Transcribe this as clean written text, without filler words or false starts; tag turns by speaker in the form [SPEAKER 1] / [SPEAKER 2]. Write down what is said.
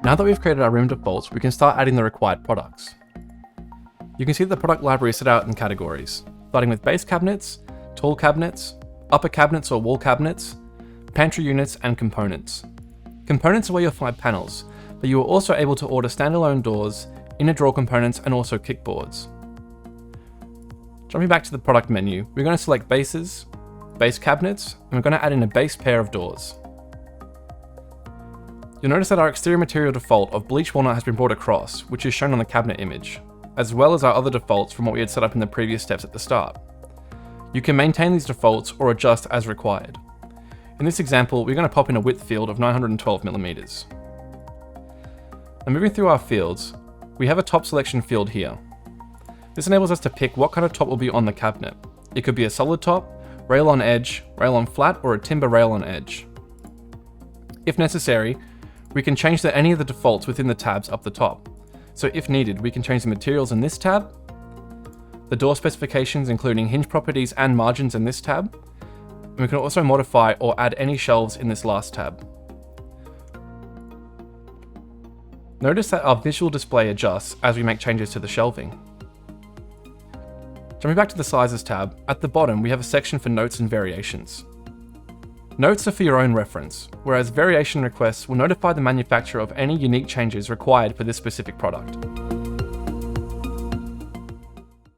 [SPEAKER 1] Now that we've created our room defaults, we can start adding the required products. You can see the product library set out in categories, starting with base cabinets, tall cabinets, upper cabinets or wall cabinets, pantry units, and components. Components are where you'll find panels, but you are also able to order standalone doors, inner drawer components, and also kickboards. Jumping back to the product menu, we're going to select bases, base cabinets, and we're going to add in a base pair of doors. You'll notice that our exterior material default of bleached walnut has been brought across, which is shown on the cabinet image, as well as our other defaults from what we had set up in the previous steps at the start. You can maintain these defaults or adjust as required. In this example, we're going to pop in a width field of 912mm. Now moving through our fields, we have a top selection field here. This enables us to pick what kind of top will be on the cabinet. It could be a solid top, rail on edge, rail on flat, or a timber rail on edge. If necessary, we can change any of the defaults within the tabs up the top. So if needed, we can change the materials in this tab, the door specifications including hinge properties and margins in this tab, and we can also modify or add any shelves in this last tab. Notice that our visual display adjusts as we make changes to the shelving. Jumping back to the sizes tab, at the bottom we have a section for notes and variations. Notes are for your own reference, whereas variation requests will notify the manufacturer of any unique changes required for this specific product.